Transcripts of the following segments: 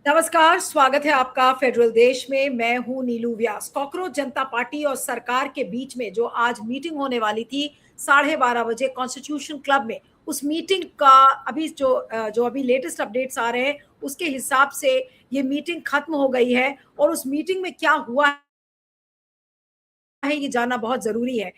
नमस्कार, स्वागत है आपका फेडरल देश में। मैं हूं नीलू व्यास। कॉकरोच जनता पार्टी और सरकार के बीच में जो आज मीटिंग होने वाली थी 12:30 बजे कॉन्स्टिट्यूशन क्लब में, उस मीटिंग का अभी जो अभी लेटेस्ट अपडेट्स आ रहे हैं उसके हिसाब से ये मीटिंग खत्म हो गई है। और उस मीटिंग में क्या हुआ है ये जानना बहुत जरूरी है।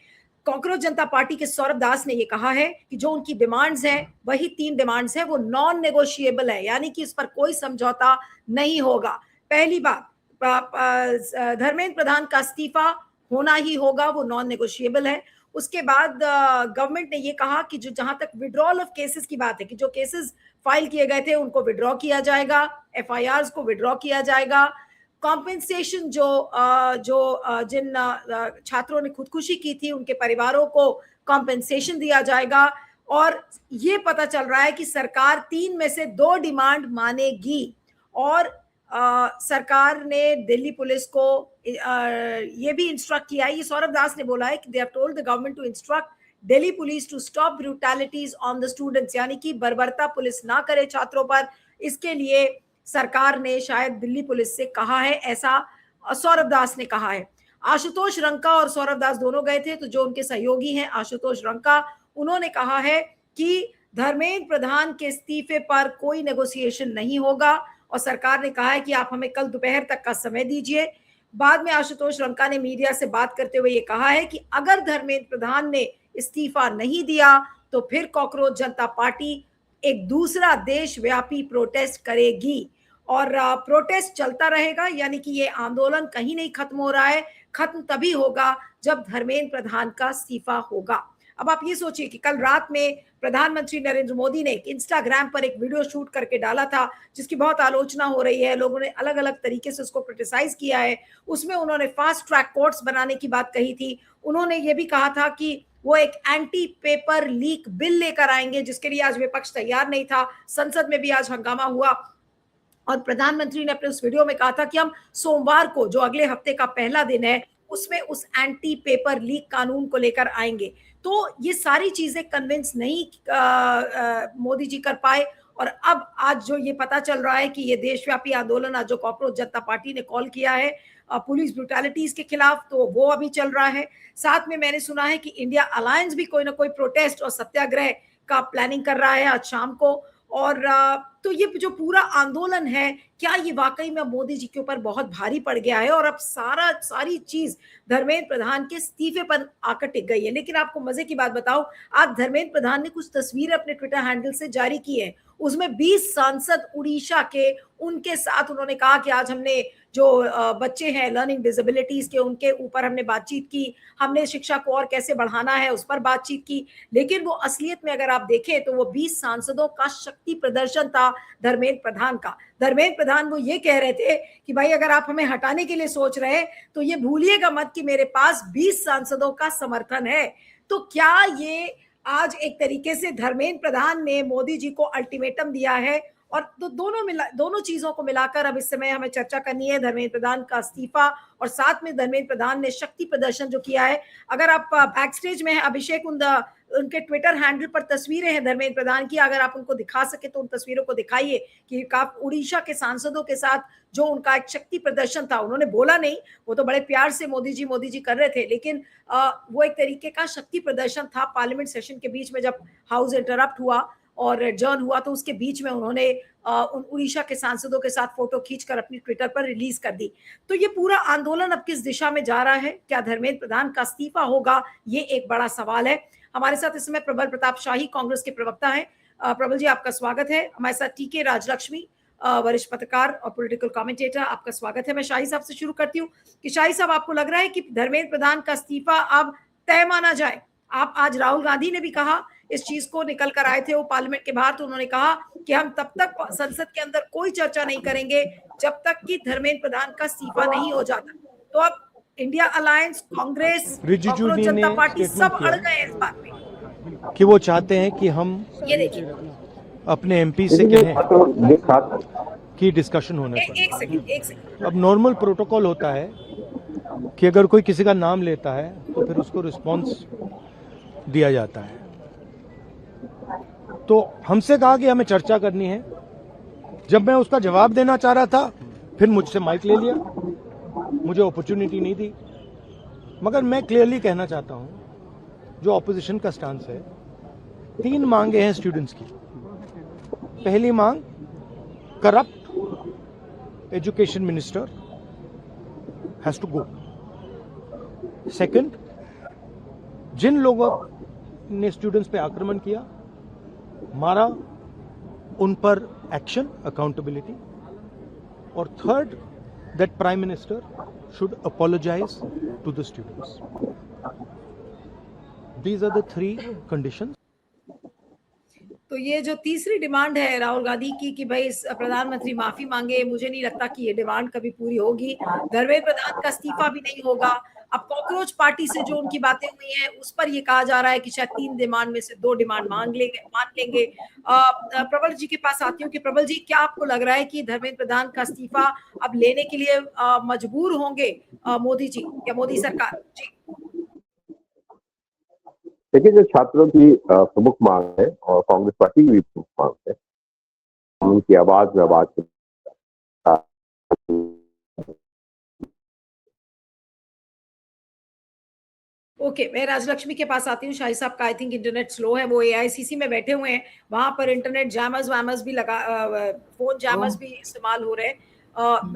कॉकरोच जनता पार्टी के सौरभ दास ने ये कहा है कि जो उनकी डिमांड्स हैं वही 3 डिमांड्स हैं, वो नॉन नेगोशिएबल है, यानी कि इस पर कोई समझौता नहीं होगा। पहली बात, धर्मेंद्र प्रधान का इस्तीफा होना ही होगा, वो नॉन नेगोशिएबल है। उसके बाद गवर्नमेंट ने ये कहा कि जो जहां तक विड्रॉल ऑफ केसेस की बात है कि जो केसेस फाइल किए गए थे उनको विड्रॉ किया जाएगा, एफआईआर्स को विड्रॉ किया जाएगा। कॉम्पेंसेशन जिन छात्रों ने खुदकुशी की थी उनके परिवारों को कॉम्पेंसेशन दिया जाएगा। और ये पता चल रहा है कि सरकार 3 में से 2 डिमांड मानेगी। और सरकार ने दिल्ली पुलिस को ये भी इंस्ट्रक्ट किया है, ये सौरभ दास ने बोला है कि they have told the government to instruct Delhi police to stop brutalities on the students, यानी कि बर्बरता पुलिस ना करे छात्रों पर। इसके लिए सरकार ने शायद दिल्ली पुलिस से कहा है, ऐसा सौरभ दास ने कहा है। आशुतोष रंका और सौरभ दास दोनों गए थे, तो जो उनके सहयोगी हैं आशुतोष रंका, उन्होंने कहा है कि धर्मेंद्र प्रधान के इस्तीफे पर कोई नेगोशिएशन नहीं होगा और सरकार ने कहा है कि आप हमें कल दोपहर तक का समय दीजिए। बाद में आशुतोष रंका ने मीडिया से बात करते हुए ये कहा है कि अगर धर्मेंद्र प्रधान ने इस्तीफा नहीं दिया तो फिर कॉकरोच जनता पार्टी एक दूसरा देशव्यापी प्रोटेस्ट करेगी और प्रोटेस्ट चलता रहेगा, यानी कि ये आंदोलन कहीं नहीं खत्म हो रहा है। खत्म तभी होगा जब धर्मेंद्र प्रधान का इस्तीफा होगा। अब आप ये सोचिए कि कल रात में प्रधानमंत्री नरेंद्र मोदी ने इंस्टाग्राम पर एक वीडियो शूट करके डाला था जिसकी बहुत आलोचना हो रही है, लोगों ने अलग अलग तरीके से उसको क्रिटिसाइज किया है। उसमें उन्होंने फास्ट ट्रैक कोर्ट्स बनाने की बात कही थी। उन्होंने ये भी कहा था कि वो एक एंटी पेपर लीक बिल लेकर आएंगे, जिसके लिए आज विपक्ष तैयार नहीं था। संसद में भी आज हंगामा हुआ और प्रधानमंत्री ने अपने उस वीडियो में कहा था कि हम सोमवार को, जो अगले हफ्ते का पहला दिन है, उसमें उस एंटी पेपर लीक कानून को लेकर आएंगे। तो ये सारी चीजें कन्विंस नहीं मोदी जी कर पाए। और अब आज जो ये पता चल रहा है कि ये देशव्यापी आंदोलन आज जो कॉकरोच जनता पार्टी ने कॉल किया है पुलिस ब्रूटैलिटीज के खिलाफ, तो वो अभी चल रहा है। साथ में मैंने सुना है कि इंडिया अलायंस भी कोई ना कोई प्रोटेस्ट और सत्याग्रह का प्लानिंग कर रहा है आज शाम को। और तो ये जो पूरा आंदोलन है, क्या ये वाकई में मोदी जी के ऊपर बहुत भारी पड़ गया है और अब सारी चीज धर्मेंद्र प्रधान के इस्तीफे पर आकर टिक गई है। लेकिन आपको मजे की बात बताऊं, आज धर्मेंद्र प्रधान ने कुछ तस्वीरें अपने ट्विटर हैंडल से जारी की है। उसमें 20 सांसद उड़ीसा के, उनके साथ उन्होंने कहा कि आज हमने जो बच्चे हैं लर्निंग डिसेबिलिटीज के, उनके ऊपर हमने बातचीत की, हमने शिक्षा को और कैसे बढ़ाना है उस पर बातचीत की। लेकिन वो असलियत में अगर आप देखें तो वो 20 सांसदों का शक्ति प्रदर्शन था धर्मेंद्र प्रधान का। धर्मेंद्र प्रधान वो ये कह रहे थे कि भाई अगर आप हमें हटाने के लिए सोच रहे हैं तो ये भूलिएगा मत कि मेरे पास 20 सांसदों का समर्थन है। तो क्या ये आज एक तरीके से धर्मेंद्र प्रधान ने मोदी जी को अल्टीमेटम दिया है? और तो दोनों चीजों को मिलाकर अब इस समय हमें चर्चा करनी है, धर्मेंद्र प्रधान का इस्तीफा और साथ में धर्मेंद्र प्रधान ने शक्ति प्रदर्शन जो किया है। अगर आप बैक स्टेज में है, अभिषेक उनके ट्विटर हैंडल पर तस्वीरें हैं धर्मेंद्र प्रधान की, अगर आप उनको दिखा सके तो उन तस्वीरों को दिखाइए कि उड़ीसा के सांसदों के साथ जो उनका एक शक्ति प्रदर्शन था। उन्होंने बोला नहीं, वो तो बड़े प्यार से मोदी जी कर रहे थे, लेकिन वो एक तरीके का शक्ति प्रदर्शन था। पार्लियामेंट सेशन के बीच में जब हाउस इंटरप्ट हुआ और एडजर्न हुआ तो उसके बीच में उन्होंने उन उड़ीसा के सांसदों के साथ फोटो खींचकर अपनी ट्विटर पर रिलीज कर दी। तो ये पूरा आंदोलन अब किस दिशा में जा रहा है? क्या धर्मेंद्र प्रधान का इस्तीफा होगा? ये एक बड़ा सवाल है। हमारे साथ इस समय प्रबल प्रताप शाही कांग्रेस के प्रवक्ता हैं। प्रबल जी, आपका स्वागत है। हमारे साथ टीके राजलक्ष्मी, वरिष्ठ पत्रकार और पॉलिटिकल कमेंटेटर, आपका स्वागत है। मैं शाही साहब से शुरू करती हूँ कि शाही साहब, आपको लग रहा है कि धर्मेंद्र प्रधान का इस्तीफा अब तय माना जाए? आप आज राहुल गांधी ने भी कहा इस चीज को, निकल कर आए थे वो पार्लियामेंट के बाहर, तो उन्होंने कहा कि हम तब तक संसद के अंदर कोई चर्चा नहीं करेंगे जब तक कि धर्मेंद्र प्रधान का इस्तीफा नहीं हो जाता। तो अब इंडिया अलायंस, कांग्रेस, कॉकरोच जनता पार्टी सब अड़ गए इस बात में कि वो चाहते हैं कि हम ये देखिए अपने एमपी से कहें कि डिस्कशन होने पर। एक सेकंड। अब नॉर्मल प्रोटोकॉल होता है कि अगर कोई किसी का नाम लेता है तो फिर उसको रिस्पांस दिया जाता है। तो हमसे कहा कि हमें चर्चा करनी है जब मैं उसका जवाब देना चाह रहा था फिर मुझसे माइक ले लिया, मुझे अपॉर्चुनिटी नहीं दी। मगर मैं क्लियरली कहना चाहता हूं, जो ऑपोजिशन का स्टांस है, 3 मांगे हैं स्टूडेंट्स की। पहली मांग, corrupt education minister has to go. Second, जिन लोगों ने स्टूडेंट्स पे आक्रमण किया, मारा, उन पर एक्शन, अकाउंटेबिलिटी। और third, that prime minister should apologise to the students. These are the 3 conditions. तो ये जो तीसरी डिमांड है राहुल गांधी की कि भाई प्रधानमंत्री माफी मांगे, मुझे नहीं लगता कि ये डिमांड कभी पूरी होगी। धर्मेंद्र प्रधान का इस्तीफा भी नहीं होगा। अब कॉकरोच पार्टी से जो उनकी बातें हुई हैं उस पर ये कहा जा रहा है कि शायद 3 डिमांड में से 2 डिमांड मान लेंगे। प्रबल जी के पास आती हूँ कि प्रबल जी, क्या आपको लग रहा है कि धर्मेंद्र प्रधान का इस्तीफा अब लेने के लिए मजबूर होंगे मोदी जी या मोदी सरकार जी? देखिए, जो छात्रों की प्रमुख मांग है और कांग्रेस पार्टी की भी प्रमुख मांग है, उनकी आवाज में आवाज ओके, मैं राजलक्ष्मी के पास आती हूँ। शाही साहब का आई थिंक इंटरनेट स्लो है, वो एआईसीसी में बैठे हुए हैं, वहां पर इंटरनेट जैमर्स वैमर्स भी लगा, फोन जैमर्स भी इस्तेमाल हो रहे हैं।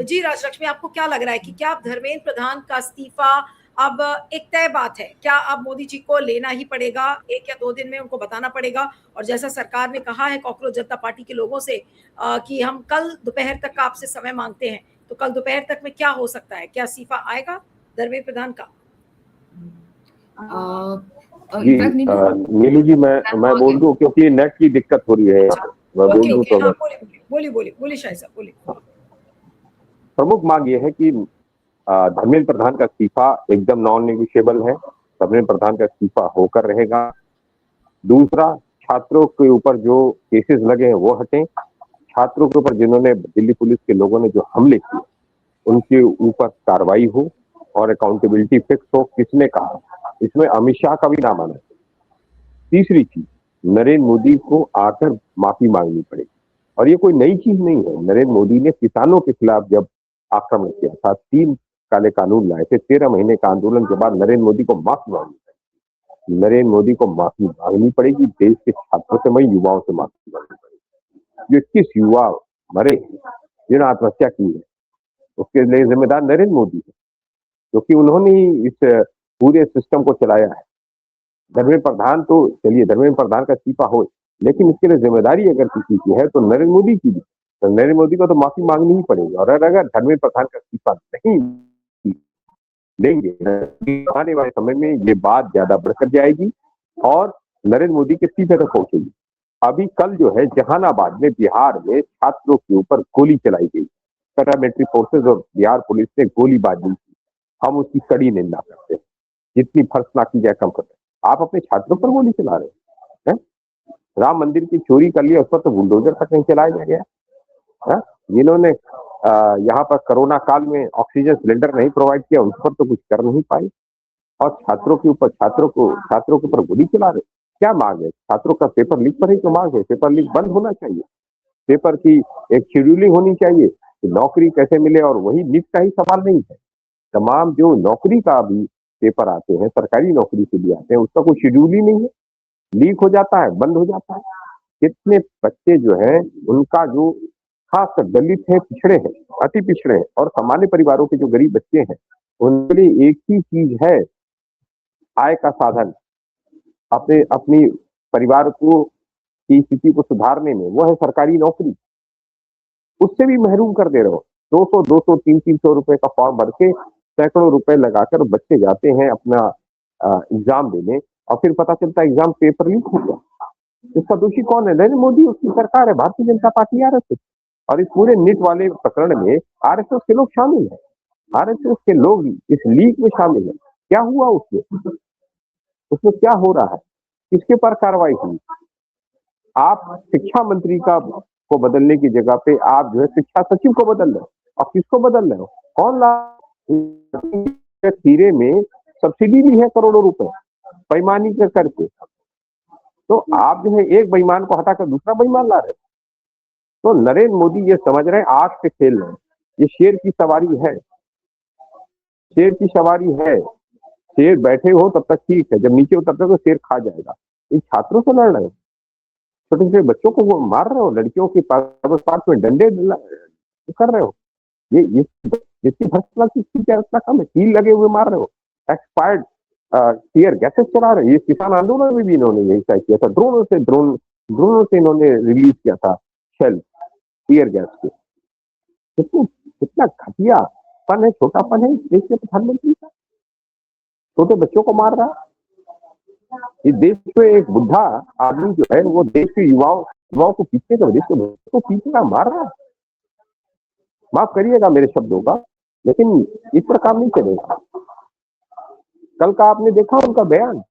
जी राजलक्ष्मी, आपको क्या लग रहा है कि क्या धर्मेंद्र प्रधान का इस्तीफा अब एक तय बात है? क्या अब मोदी जी को लेना ही पड़ेगा, 1 या 2 दिन में उनको बताना पड़ेगा? और जैसा सरकार ने कहा है कॉकरोच जनता पार्टी के लोगों से कि हम कल दोपहर तक का आपसे समय मांगते हैं, तो कल दोपहर तक में क्या हो सकता है? क्या इस्तीफा आएगा धर्मेंद्र प्रधान का? जी नीलू जी, मैं बोल दूं क्योंकि नेट की दिक्कत हो रही है। मैं बोल दूं तो बोलिए शाही साहब, बोलिए। प्रमुख मांग ये है कि धर्मेंद्र प्रधान का इस्तीफा एकदम नॉन नेगोशिएबल है। धर्मेंद्र प्रधान का इस्तीफा होकर रहेगा। दूसरा, छात्रों के ऊपर जो केसेस लगे हैं वो हटें। छात्रों के ऊपर जिन्होंने, दिल्ली पुलिस के लोगों ने जो हमले किए, उनके ऊपर कार्रवाई हो और अकाउंटेबिलिटी फिक्स हो। किसने कहा? इसमें अमित शाह का भी नाम आना चाहिए। तीसरी चीज, नरेंद्र मोदी को आकर माफी मांगनी पड़ेगी। और ये कोई नई चीज नहीं है। नरेंद्र मोदी ने किसानों के खिलाफ जब आक्रमण किया था, 3 काले कानून लाए थे, 13 महीने का आंदोलन के बाद नरेंद्र मोदी को माफी मांगनी पड़ेगी। नरेंद्र मोदी को माफी मांगनी पड़ेगी। देश के छात्रों से, वही युवाओं से माफी मांगनी पड़ेगी। जो 21 युवा मरे, जिन्होंने आत्महत्या की है, उसके लिए जिम्मेदार नरेंद्र मोदी है, क्योंकि उन्होंने ही इस पूरे सिस्टम को चलाया है। धर्मेंद्र प्रधान तो चलिए, धर्मेंद्र प्रधान का इस्तीफा हो, लेकिन इसके लिए जिम्मेदारी अगर किसी की है तो नरेंद्र मोदी की भी। तो नरेंद्र मोदी को तो माफी मांगनी ही पड़ेगी। और अगर धर्मेंद्र प्रधान का इस्तीफा नहीं देंगे, आने वाले समय में ये बात ज्यादा बढ़कर जाएगी और नरेंद्र मोदी के इस्तीफे तक पहुंचेगी। अभी कल जो है जहानाबाद में, बिहार में छात्रों के ऊपर गोली चलाई गई। पैरामिलिट्री फोर्सेज और बिहार पुलिस ने गोलीबाजी की। हम उसकी कड़ी निंदा करते हैं। जितनी फर्क की जाए कम करते हैं। आप अपने छात्रों पर गोली चला रहे हैं। राम मंदिर की चोरी कर लिया, उस पर तो बुलडोजर तक नहीं चलाया गया। जिन्होंने यहाँ पर कोरोना काल में ऑक्सीजन सिलेंडर नहीं प्रोवाइड किया, उस पर तो कुछ कर नहीं पाए। और छात्रों के ऊपर गोली चला रहे। क्या मांग है? छात्रों का पेपर लीक पर ही तो मांग है। पेपर लीक बंद होना चाहिए। पेपर की एक शेड्यूलिंग होनी चाहिए कि नौकरी कैसे मिले। और वही लीक का ही सवाल नहीं है, तमाम जो नौकरी का भी पेपर आते हैं, सरकारी नौकरी के लिए आते हैं, उसका कोई शेड्यूल ही नहीं है। लीक हो जाता है, बंद हो जाता है। कितने बच्चे जो हैं, उनका जो खासकर दलित है, पिछड़े हैं, अति पिछड़े हैं, और सामान्य परिवारों के जो गरीब बच्चे हैं, उनके लिए एक ही चीज है आय का साधन, अपनी परिवार को की स्थिति को सुधारने में, वो है सरकारी नौकरी। उससे भी महरूम कर दे रहे हो। 200, 300 रुपए का फॉर्म भर के सैकड़ों रुपए लगाकर बच्चे जाते हैं अपना एग्जाम देने, और फिर पता चलता है एग्जाम पेपर लीक हो गया। इसका दोषी कौन है? नरेंद्र मोदी, उसकी सरकार है, भारतीय जनता पार्टी, आरएसएस। और इस पूरे नीट वाले प्रकरण में आरएसएस के लोग शामिल हैं। आरएसएस के लोग इस लीक में शामिल है। क्या हुआ उसमें क्या हो रहा है? किसके पर कार्रवाई हुई? आप शिक्षा मंत्री को बदलने की जगह पे आप जो है शिक्षा सचिव को बदल रहे हो। और किसको बदल रहे हो? कौन खीरे में सब्सिडी भी है करोड़ों रुपए बेईमानी करके। तो आप जो है एक बेईमान को हटाकर दूसरा बेईमान ला रहे हो। तो नरेंद्र मोदी ये समझ रहे हैं आग से खेल रहे हैं, ये शेर की सवारी है, शेर की सवारी है। शेर बैठे हो तब तक ठीक है, जब नीचे हो तब तक तो शेर खा जाएगा। इन छात्रों से लड़ रहे हो, छोटे छोटे बच्चों को वो मार रहे हो, लड़कियों के पास में डंडे कर रहे हो। ये जिसकी फसला की क्या इतना कम है, कील लगे हुए मार रहे हो, एक्सपायर्ड टीयर गैसेस चला रहे हैं। ये किसान आंदोलन में भी इन्होंने यही तय किया था, ड्रोनों से इन्होंने रिलीज किया था शेल टीयर गैस के। कितना घटियापन है, छोटापन है इस देश के प्रधानमंत्री का, छोटे बच्चों को मार रहा है। इस देश में एक बुढ़ा आदमी जो है वो देश के युवाओं को पीछे का, देश के बच्चों को पीछे का मार रहा है। माफ करिएगा मेरे शब्दों का, लेकिन इस पर काम नहीं चलेगा। कल का आपने देखा उनका बयान,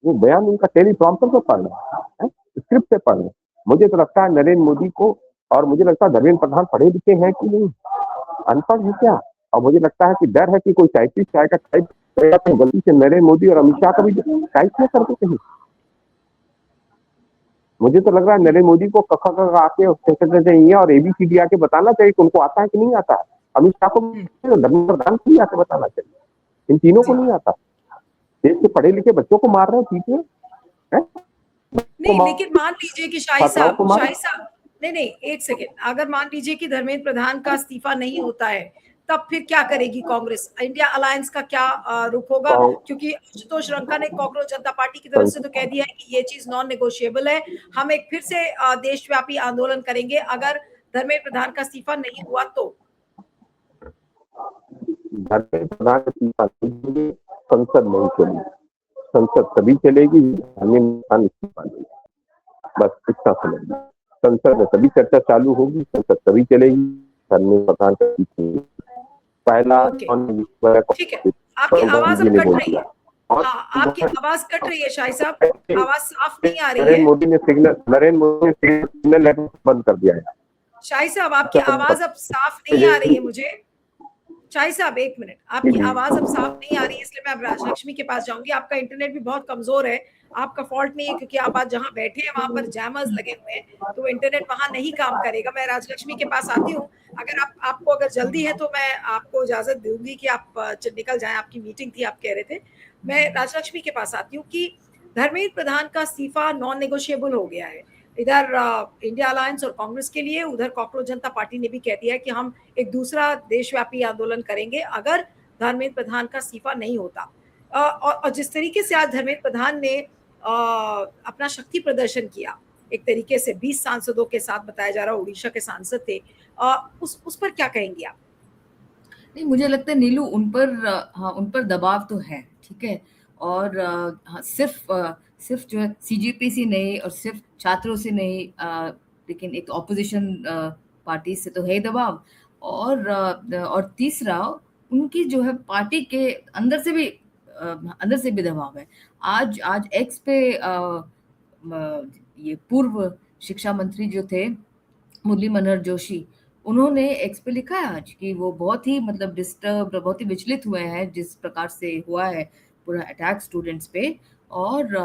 वो बयान उनका टेलीप्रॉम्प्टर पे पढ़ रहा है, स्क्रिप्ट से पढ़ रहे। मुझे तो लगता है नरेंद्र मोदी को, और मुझे लगता है धर्मेंद्र प्रधान पढ़े लिखे हैं कि नहीं, अनपढ़ है क्या? और मुझे लगता है कि डर है कि कोई टाइपिस्ट आएगा, टाइप करेगा तो गलती से नरेंद्र मोदी और अमित शाह का भी टाइप नहीं करते कहीं। मुझे तो लग रहा है नरेंद्र मोदी को कख आके चाहिए और ABCD आके बताना चाहिए कि उनको आता है कि नहीं आता है। अमित शाह को धर्मेंद्र प्रधान को भी आके बताना चाहिए, इन तीनों को नहीं आता। देश के पढ़े लिखे बच्चों को मार रहे हैं पीछे हैं? नहीं, लेकिन मान लीजिए कि शाही साहब नहीं, एक सेकेंड, अगर मान लीजिए कि धर्मेंद्र प्रधान का इस्तीफा नहीं होता है, तब फिर क्या करेगी कांग्रेस? इंडिया अलायंस का क्या रुख होगा? क्योंकि आशुतोष रंका ने कॉकरोच जनता पार्टी की तरफ से तो कह दिया है कि ये चीज नॉन नेगोशिएबल है, हम एक फिर से देशव्यापी आंदोलन करेंगे अगर धर्मेंद्र प्रधान का इस्तीफा नहीं हुआ तो। धर्मेंद्र प्रधान इस्तीफा नहीं, संसद नहीं चलेगी, संसद तभी चलेगी धर्मेंद्र प्रधान इस्तीफा देगी, बस इतना समझ। संसद में तभी चर्चा चालू होगी, संसद तभी चलेगी, धर्मेंद्र प्रधान का पहला। ठीक है, आपकी आवाज अब कट रही है। आपकी आवाज कट रही है शाही साहब, आवाज साफ नहीं आ रही है। नरेंद्र मोदी ने सिग्नल बंद कर दिया है। शाही साहब आपकी आवाज अब साफ नहीं आ रही है मुझे। शाही साहब एक मिनट, आपकी आवाज अब साफ नहीं आ रही है, इसलिए मैं अब राजलक्ष्मी के पास जाऊंगी। आपका इंटरनेट भी बहुत कमजोर है, आपका फॉल्ट नहीं है, क्योंकि आप आज जहां बैठे हैं वहां पर जैमर्स लगे हुए हैं, तो इंटरनेट वहां नहीं काम करेगा। मैं राजलक्ष्मी के पास आती हूँ, अगर आपको अगर जल्दी है तो मैं आपको इजाजत दूंगी कि आप निकल जाएं, आपकी मीटिंग थी आप कह रहे थे। मैं राजलक्ष्मी के पास आती हूँ कि धर्मेंद्र प्रधान का इस्तीफा नॉन नेगोशिएबल हो गया है, इधर इंडिया अलायंस और कांग्रेस के लिए, उधर कॉकरोच जनता पार्टी ने भी कह दिया है कि हम एक दूसरा देशव्यापी आंदोलन करेंगे अगर धर्मेंद्र प्रधान का इस्तीफा नहीं होता। और जिस तरीके से आज धर्मेंद्र प्रधान ने अपना शक्ति प्रदर्शन किया, एक तरीके से 20 सांसदों के साथ, बताया जा रहा है उड़ीसा के सांसद थे, उस पर क्या कहेंगे आप? नहीं, मुझे लगता है नीलू उन पर दबाव तो है, ठीक है, और हाँ, सिर्फ जो है CJP नहीं और सिर्फ छात्रों से नहीं, लेकिन एक ऑपोजिशन पार्टी से तो है दबाव, और तीसरा उनकी जो है पार्टी के अंदर से भी दबाव है। आज एक्स पे ये पूर्व शिक्षा मंत्री जो थे मुरली मनोहर जोशी, उन्होंने एक्स पे लिखा है आज कि वो बहुत ही मतलब डिस्टर्ब, बहुत ही विचलित हुए हैं जिस प्रकार से हुआ है पूरा अटैक स्टूडेंट्स पे, और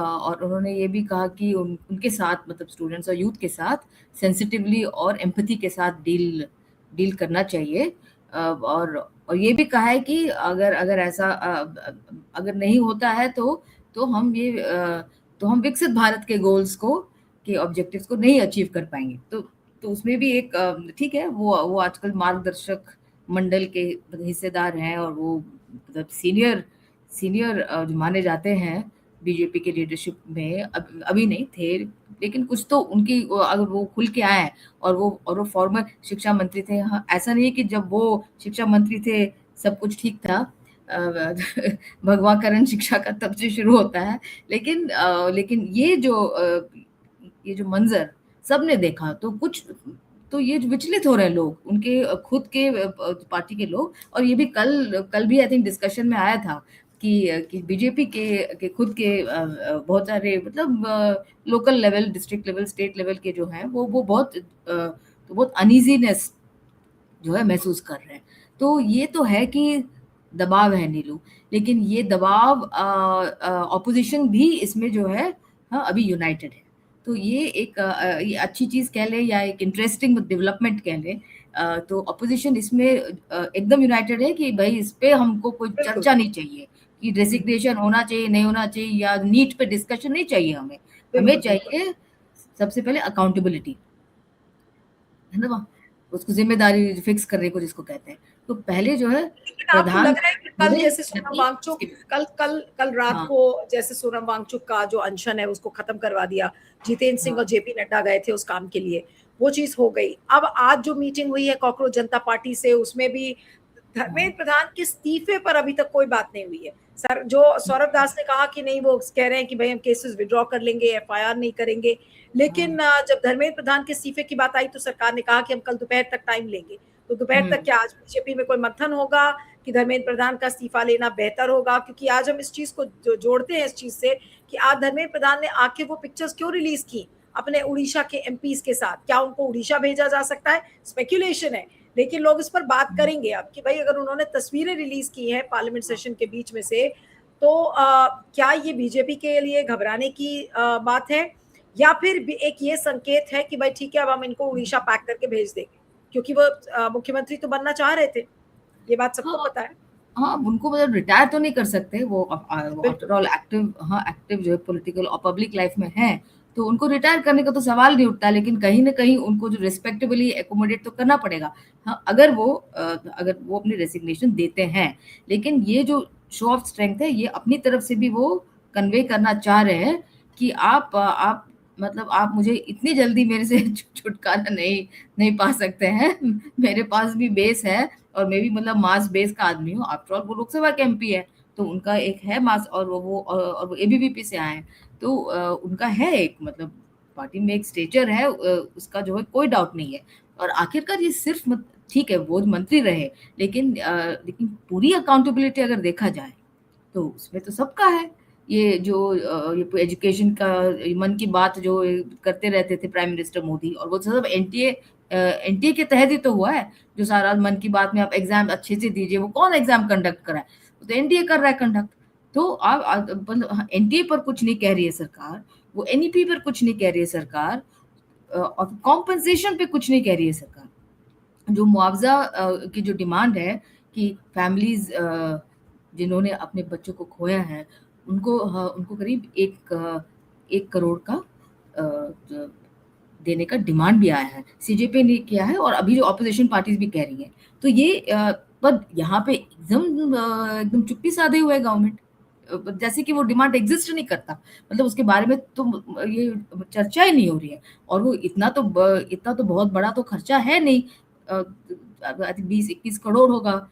उन्होंने ये भी कहा कि उनके साथ मतलब स्टूडेंट्स और यूथ के साथ सेंसिटिवली और एम्पैथी के साथ डील करना चाहिए, और ये भी कहा है कि अगर ऐसा अगर नहीं होता है तो हम विकसित भारत के गोल्स के ऑब्जेक्टिव्स को नहीं अचीव कर पाएंगे। तो उसमें भी एक ठीक है, वो आजकल मार्गदर्शक मंडल के हिस्सेदार हैं और वो मतलब सीनियर जो माने जाते हैं बीजेपी के लीडरशिप में, अभी नहीं थे, लेकिन कुछ तो उनकी अगर वो खुल के आए और वो फॉर्मर शिक्षा मंत्री थे। हाँ, ऐसा नहीं है कि जब वो शिक्षा मंत्री थे सब कुछ ठीक था, भगवाकरण शिक्षा का तब से शुरू होता है, लेकिन ये जो मंजर सबने देखा तो ये विचलित हो रहे हैं लोग, उनके खुद के पार्टी के लोग। और ये भी कल भी आई थिंक डिस्कशन में आया था कि बीजेपी के खुद के बहुत सारे मतलब local level, district level, state level के जो हैं वो बहुत अनईजीनेस जो है महसूस कर रहे हैं। तो ये तो है कि दबाव है नीलू, लेकिन ये दबाव ऑपोजिशन भी इसमें जो है हाँ अभी यूनाइटेड है। तो ये एक ये अच्छी चीज कह ले या एक इंटरेस्टिंग डेवलपमेट कह ले। तो अपोजिशन इसमें एकदम यूनाइटेड है कि भाई इस पे हमको कोई बिल्कुल। चर्चा नहीं चाहिए कि रेसिग्नेशन होना चाहिए नहीं होना चाहिए, या नीट पे डिस्कशन नहीं चाहिए हमें। हमें बिल्कुल, बिल्कुल। चाहिए सबसे पहले अकाउंटेबिलिटी, है ना, उसको जिम्मेदारी फिक्स करने को जिसको कहते हैं। तो पहले जो है लेकिन आपको प्रधान लग रहा है कि कल मुझे जैसे सोनम वांगचुक कल कल कल रात हाँ को जैसे सोनम वांगचुक का जो अनशन है उसको खत्म करवा दिया, जितेंद्र सिंह हाँ और जेपी नड्डा गए थे उस काम के लिए, वो चीज हो गई। अब आज जो मीटिंग हुई है कॉकरोच जनता पार्टी से, उसमें भी हाँ धर्मेंद्र प्रधान के इस्तीफे पर अभी तक कोई बात नहीं हुई है। सर जो सौरभ दास ने कहा कि नहीं, वो कह रहे हैं कि भाई हम केसेस विड्रॉ कर लेंगे, एफआईआर नहीं करेंगे। लेकिन हाँ जब धर्मेंद्र प्रधान के इस्तीफे की बात आई तो सरकार ने कहा कि हम कल दोपहर तक टाइम लेंगे। तो दोपहर तक क्या आज बीजेपी में कोई मंथन होगा कि धर्मेंद्र प्रधान का इस्तीफा लेना बेहतर होगा? क्योंकि आज हम इस चीज को जोड़ते हैं इस चीज से कि आज धर्मेंद्र प्रधान ने आखिर वो पिक्चर्स क्यों रिलीज की अपने उड़ीसा के एमपीज के साथ? क्या उनको उड़ीसा भेजा जा सकता है? स्पेक्यूलेशन है, लेकिन लोग इस पर बात करेंगे अब कि भाई अगर उन्होंने तस्वीरें रिलीज की हैं पार्लियामेंट सेशन के बीच में से, तो क्या ये बीजेपी के लिए घबराने की बात है, या फिर भी एक ये संकेत है कि भाई ठीक है अब हम इनको उड़ीसा पैक करके भेज देंगे? क्योंकि वो मुख्यमंत्री तो बनना चाह रहे थे, ये बात सबको हाँ पता है। हाँ, उनको मतलब रिटायर तो नहीं कर सकते वो बिल्कुल। आफ्टर ऑल एक्टिव, हाँ एक्टिव जो है पॉलिटिकल और पब्लिक लाइफ में है, तो उनको रिटायर करने का तो सवाल नहीं उठता, लेकिन कहीं ना कहीं उनको जो रिस्पेक्टेबली एकोमोडेट तो करना पड़ेगा। हाँ, अगर वो अपनी रेसिग्नेशन देते हैं, लेकिन ये जो शो ऑफ स्ट्रेंथ है ये अपनी तरफ से भी वो कन्वे करना चाह रहे हैं कि आप मतलब आप मुझे इतनी जल्दी मेरे से छुटकारा नहीं नहीं पा सकते हैं। मेरे पास भी बेस है और मैं भी मतलब मास बेस का आदमी हूँ। आफ्टर ऑल वो लोकसभा के एमपी है, तो उनका एक है मास, और वो एबीवीपी से आए हैं, तो उनका है एक मतलब पार्टी में एक स्टेचर है, उसका जो है कोई डाउट नहीं है। और आखिरकार ये सिर्फ ठीक है वो मंत्री रहे, लेकिन पूरी अकाउंटेबिलिटी अगर देखा जाए तो उसमें तो सबका है। ये जो ये एजुकेशन का मन की बात जो करते रहते थे प्राइम मिनिस्टर मोदी, और वो सब एनटीए के तहत ही तो हुआ है। जो सारा मन की बात में आप एग्जाम अच्छे से दीजिए, वो कौन एग्जाम कंडक्ट करा है? वो तो एनटीए कर रहा है कंडक्ट। तो आप मतलब एनटीए पर कुछ नहीं कह रही है सरकार, वो एनईपी पर कुछ नहीं कह रही है सरकार, और कॉम्पनसेशन पे कुछ नहीं कह रही है सरकार। जो मुआवजा की जो डिमांड है कि फैमिलीज जिन्होंने अपने बच्चों को खोया है उनको करीब 1 करोड़ का देने का डिमांड भी आया है, सीजेपी ने किया है, और अभी जो ऑपोजिशन पार्टीज भी कह रही है। तो ये पर यहाँ पे एकदम चुप्पी साधे हुए गवर्नमेंट, जैसे कि वो डिमांड एग्जिस्ट नहीं करता, मतलब उसके बारे में तो ये चर्चा ही नहीं हो रही है। और वो इतना तो बहुत बड़ा तो खर्चा है नहीं, 20-21 करोड़ होगा।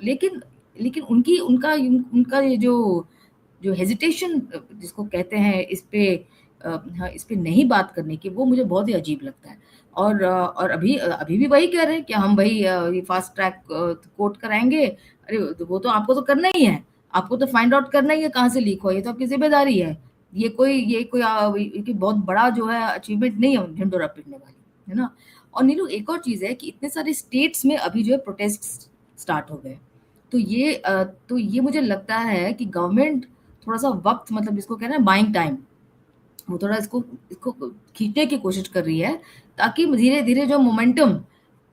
लेकिन लेकिन उनका ये जो हेजिटेशन जिसको कहते हैं इस पे हाँ, इस पे नहीं बात करने की, वो मुझे बहुत ही अजीब लगता है। और अभी भी वही कह रहे हैं कि हम भाई ये फास्ट ट्रैक कोर्ट कराएंगे। अरे वो तो आपको तो करना ही है, आपको तो फाइंड आउट करना ही है कहाँ से लीक हुआ, ये तो आपकी जिम्मेदारी है। ये कोई बहुत बड़ा जो है अचीवमेंट नहीं है ढिंडोरा पीटने वाली, है ना। और नीलू एक और चीज है कि इतने सारे स्टेट्स में अभी जो है प्रोटेस्ट स्टार्ट हो गए, तो ये मुझे लगता है कि गवर्नमेंट थोड़ा सा वक्त, मतलब जिसको कहना है बाइंग टाइम, वो थोड़ा इसको खींचने की कोशिश कर रही है, ताकि धीरे धीरे जो मोमेंटम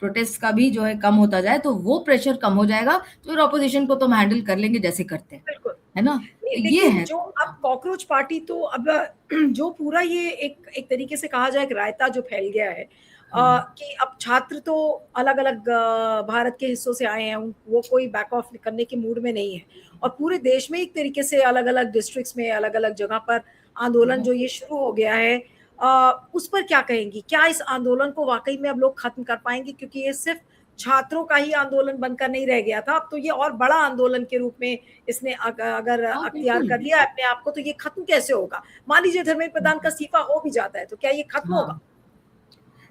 प्रोटेस्ट का भी जो है कम होता जाए, तो वो प्रेशर कम हो जाएगा, तो फिर ऑपोजिशन को तो हम हैंडल कर लेंगे जैसे करते हैं, बिल्कुल। है ना। नहीं, तो ये लेकिन है। जो अब कॉकरोच पार्टी तो अब जो पूरा ये एक तरीके से कहा जाए एक रायता जो फैल गया है, कि अब छात्र तो अलग अलग भारत के हिस्सों से आए हैं, वो कोई बैक ऑफ करने के मूड में नहीं है, और पूरे देश में एक तरीके से अलग अलग डिस्ट्रिक्ट्स में अलग अलग जगह पर आंदोलन जो ये शुरू हो गया है, उस पर क्या कहेंगी? क्या इस आंदोलन को वाकई में अब लोग खत्म कर पाएंगे? क्योंकि ये सिर्फ छात्रों का ही आंदोलन बनकर नहीं रह गया था, अब तो ये और बड़ा आंदोलन के रूप में इसने अगर हाँ अख्तियार बिल्कुल। कर लिया अपने आप को, तो ये खत्म कैसे होगा? मान लीजिए धर्मेंद्र प्रधान का इस्तीफा हो भी जाता है, तो क्या ये खत्म होगा? हाँ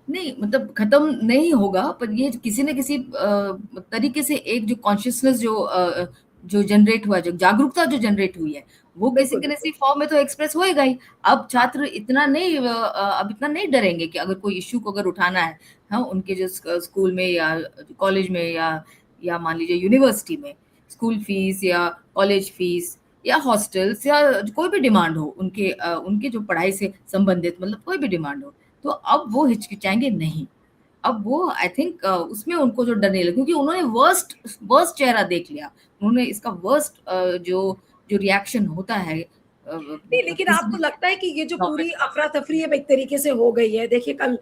नहीं, मतलब खत्म नहीं होगा, पर ये किसी न किसी तरीके से एक जो कॉन्शियसनेस जो जनरेट हुआ, जो जागरूकता जो जनरेट हुई है, वो किसी बिल्कुल, न किसी बिल्कुल। फॉर्म में तो एक्सप्रेस होएगा ही। अब छात्र अब इतना नहीं डरेंगे कि अगर कोई इश्यू को अगर उठाना है, हाँ, उनके जो स्कूल में या कॉलेज में या मान लीजिए यूनिवर्सिटी में, स्कूल फीस या कॉलेज फीस, या हॉस्टल्स या कोई भी डिमांड हो उनके उनके जो पढ़ाई से संबंधित मतलब कोई भी डिमांड हो, तो अब वो हिचकिचाएंगे नहीं। अब वो आई थिंक उसमें उनको जो डरने लगे, क्योंकि उन्होंने वर्स्ट वर्स्ट चेहरा देख लिया, उन्होंने इसका वर्स्ट जो जो रिएक्शन होता है नहीं, लेकिन किसी आपको भी लगता है कि ये जो गवर्नमेंट पूरी का। अफरा-तफरी अब एक तरीके से हो गई है, देखिए कल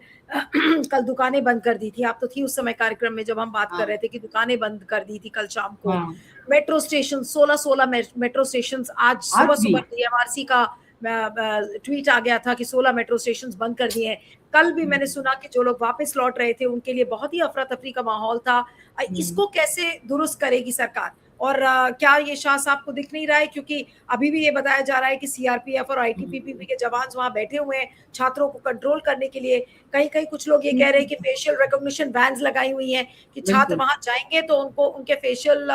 कल दुकानें बंद कर दी थी, आप तो थी उस समय कार्यक्रम में जब हम बात कर हाँ रहे थे कि दुकानें बंद कर दी थी कल शाम को। हाँ, मेट्रो स्टेशन 16 मेट्रो स्टेशंस आज आज भी सुबह-सुबह डीएमआरसी का ट्वीट आ गया था कि 16 मेट्रो स्टेशंस बंद कर दिए हैं। कल भी मैंने सुना कि जो लोग वापस लौट रहे थे, उनके लिए बहुत ही अफरा-तफरी का माहौल था। हम्म, इसको कैसे दुरुस्त करेगी सरकार? और क्या ये साहस आपको दिख नहीं रहा है? क्योंकि अभी भी ये बताया जा रहा है कि सीआरपीएफ और आईटीबीपी के जवान वहाँ बैठे हुए हैं, छात्रों को कंट्रोल करने के लिए। कहीं-कहीं कुछ लोग ये कह रहे हैं कि फेशियल रिकॉग्निशन वैन्स लगाई हुई हैं कि छात्र बिल्कुल। वहाँ जाएँगे तो उनको उनके फेशियल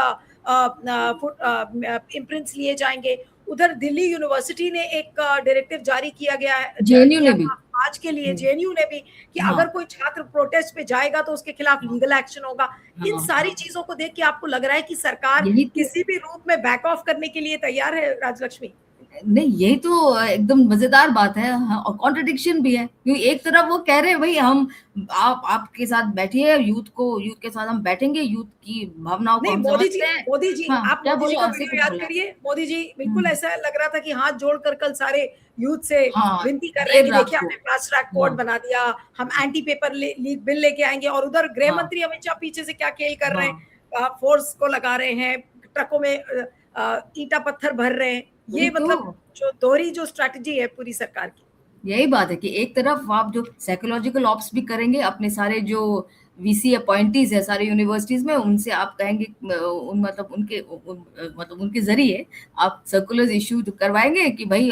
इम्प्रिंट्स लिए जाएँगे। उधर दिल्ली यूनिवर्सिटी ने एक डायरेक्टिव जारी किया गया है जेएनयू किया ने भी। था आज के लिए, जेएनयू ने भी, कि हाँ अगर कोई छात्र प्रोटेस्ट पे जाएगा तो उसके खिलाफ लीगल एक्शन होगा। इन हाँ सारी हाँ, चीज़ों को देख के आपको लग रहा है कि सरकार यही तो। किसी भी रूप में बैक ऑफ करने के लिए तैयार है, राजलक्ष्मी? नहीं, यही तो एकदम मजेदार बात है। हाँ, और कॉन्ट्रडिक्शन भी है, क्योंकि एक तरफ वो कह रहे हैं भाई हम आप आपके साथ बैठिए, यूथ के साथ हम बैठेंगे, यूथ की भावनाओं को नहीं, हम समझते हैं। मोदी जी, हाँ, आप क्या मोदी जी बोला का ऐसे वीडियो कुछ याद बोला। करिए। मोदी जी बिल्कुल हम्म, ऐसा लग रहा था कि हाथ जोड़कर कल सारे यूथ से हाँ, विनती कर रहे हैं देर कि रात देखिए को। हमने फास्ट ट्रैक कोर्ट हाँ बना दिया, हम एंटी पेपर लीक बिल लेके आएँगे, और उधर गृह हाँ मंत्री अमित शाह पीछे से क्या खेल कर रहे हैं, हाँ, फोर्स को लगा रहे हैं, ट्रकों में ईंटा पत्थर भर रहे हैं। वही ये तो। मतलब जो दोहरी जो स्ट्रैटेजी है पूरी सरकार की। यही बात है कि एक तरफ आप जो साइकोलॉजिकल ऑप्स भी करेंगे, अपने सारे जो वीसी अपॉइंटीज है सारे यूनिवर्सिटीज में, उनसे आप कहेंगे मतलब मतलब उनके जरिए आप सर्कुलर इशू करवाएंगे कि भाई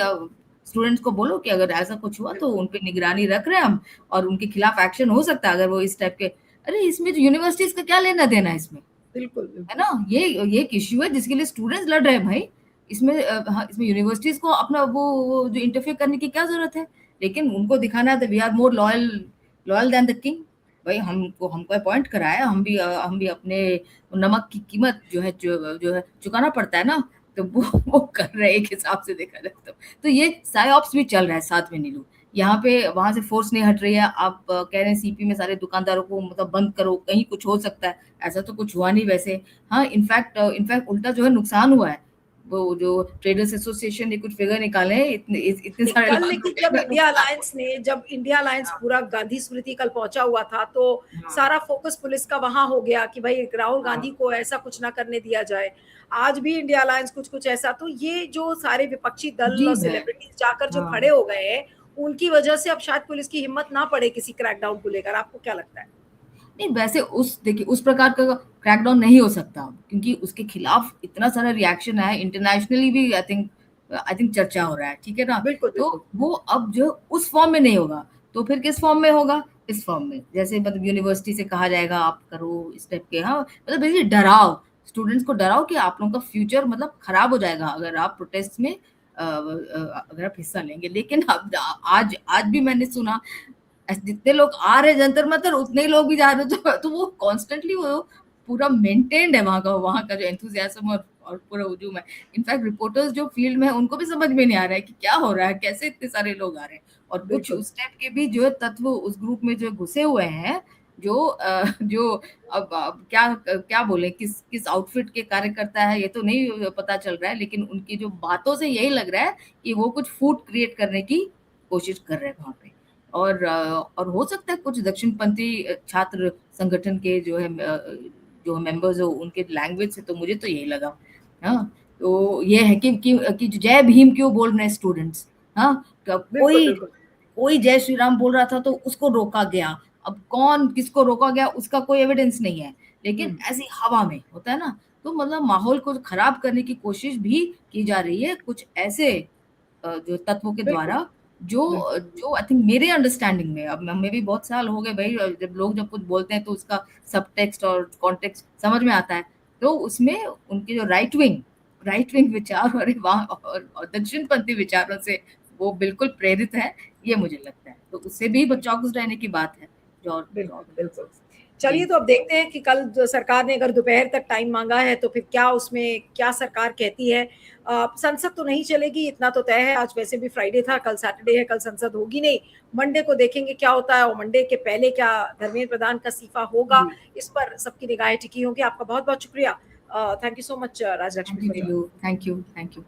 स्टूडेंट्स को बोलो कि अगर ऐसा कुछ हुआ तो बिल्कुल, उन पे निगरानी रख रहे हैं हम, और उनके खिलाफ एक्शन हो सकता है अगर वो इस टाइप के। अरे इसमें जो यूनिवर्सिटीज का क्या लेना देना है इसमें, बिल्कुल, है बिल्कुल। ना? ये एक इश्यू है जिसके लिए स्टूडेंट्स लड़ रहे हैं भाई। इसमें हाँ, इसमें यूनिवर्सिटीज को अपना वो जो इंटरफेयर करने की क्या जरूरत है? लेकिन उनको दिखाना है we are more loyal loyal than the king. भाई हमको अपॉइंट कराया, हम भी अपने नमक की कीमत जो है चुकाना पड़ता है ना। तो वो कर रहे हैं एक हिसाब से देखा जाए तो ये साइऑप्स भी चल रहा है साथ में नीलू। यहाँ पे वहां से फोर्स नहीं हट रही है। आप कह रहे हैं सीपी में सारे दुकानदारों को मतलब बंद करो, कहीं कुछ हो सकता है, ऐसा तो कुछ हुआ नहीं वैसे। हाँ, इनफैक्ट उल्टा जो है नुकसान हुआ है। वो जो ट्रेडर्स एसोसिएशन ने कुछ फिगर निकाले हैं, इतने नहीं, सारे कल लाख लेकिन रुपए का नुकसान हुआ। जब इंडिया अलायंस हाँ पूरा गांधी स्मृति कल पहुंचा हुआ था, तो हाँ सारा फोकस पुलिस का वहां हो गया कि भाई राहुल हाँ, गांधी को ऐसा कुछ ना करने दिया जाए। आज भी इंडिया अलायंस कुछ कुछ ऐसा, तो ये जो सारे विपक्षी दल और अजीब है। सेलिब्रिटीज जाकर जो हाँ, खड़े हो गए हैं, उनकी वजह से अब शायद पुलिस की हिम्मत ना पड़े किसी क्रैकडाउन को लेकर। आपको क्या लगता है? नहीं वैसे उस देखिए उस प्रकार का क्रैकडाउन नहीं हो सकता, क्योंकि उसके खिलाफ इतना सारा रिएक्शन है इंटरनेशनली भी। आई थिंक चर्चा हो रहा है, ठीक है ना? बिल्कुल, तो बिल्कुल। वो अब जो उस फॉर्म में नहीं होगा, तो फिर किस फॉर्म में होगा? इस फॉर्म में, जैसे मतलब यूनिवर्सिटी से कहा जाएगा आप करो इस टाइप के। हाँ, मतलब बेसिकली डराओ, स्टूडेंट्स को डराओ कि आप लोगों का फ्यूचर मतलब खराब हो जाएगा अगर आप प्रोटेस्ट में अगर आप हिस्सा लेंगे। लेकिन अब आज आज भी मैंने सुना जितने लोग आ रहे जंतर मंतर उतने ही लोग भी जा रहे, तो वो कॉन्स्टेंटली वो पूरा मेंटेन्ड है वहां का जो एंथुजियाज्म और पूरा हुजूम है। इनफैक्ट रिपोर्टर्स जो फील्ड में है उनको भी समझ में नहीं आ रहा है कि क्या हो रहा है, कैसे इतने सारे लोग आ रहे हैं। और कुछ बिल्कुल। उस टाइप के भी जो है तत्व उस ग्रुप में जो घुसे हुए हैं, जो अब क्या क्या बोले किस किस आउटफिट के कार्यकर्ता है ये तो नहीं पता चल रहा है, लेकिन उनकी जो बातों से यही लग रहा है कि वो कुछ फूट क्रिएट करने की कोशिश कर रहे हैं वहां पे। और हो सकता है कुछ दक्षिणपंथी छात्र संगठन के जो मेंबर्स हो उनके लैंग्वेज से, तो मुझे तो यही लगा। हाँ, तो ये है कि जय भीम क्यों बोल रहे हैं स्टूडेंट्स। हाँ, बिल्कुल, कोई बिल्कुल। कोई जय श्री राम बोल रहा था तो उसको रोका गया। अब कौन किसको रोका गया उसका कोई एविडेंस नहीं है, लेकिन हुँ। ऐसी हवा में होता है ना। तो मतलब माहौल को खराब करने की कोशिश भी की जा रही है कुछ ऐसे जो तत्वों के बिल्कुल, द्वारा, जो बिल्कुल। जो आई थिंक मेरे अंडरस्टैंडिंग में, अब हमें भी बहुत साल हो गए भाई, जब कुछ बोलते हैं तो उसका सब टेक्स्ट और कॉन्टेक्स्ट समझ में आता है। तो उसमें उनके जो राइट विंग विचार और दक्षिणपंथी विचारों से वो बिल्कुल प्रेरित है, ये मुझे लगता है। तो उससे भी चौकस रहने की बात है। जो बिल्कुल, बिल्कुल। चलिए, तो अब देखते हैं कि कल जो सरकार ने अगर दोपहर तक टाइम मांगा है तो फिर क्या उसमें क्या सरकार कहती है। संसद तो नहीं चलेगी, इतना तो तय है। आज वैसे भी फ्राइडे था, कल सैटरडे है, कल संसद होगी नहीं। मंडे को देखेंगे क्या होता है, और मंडे के पहले क्या धर्मेंद्र प्रधान का इस्तीफा होगा, इस पर सबकी निगाहें टिकी होंगी। आपका बहुत बहुत शुक्रिया। Thank you so much Rajalakshmi. Thank you.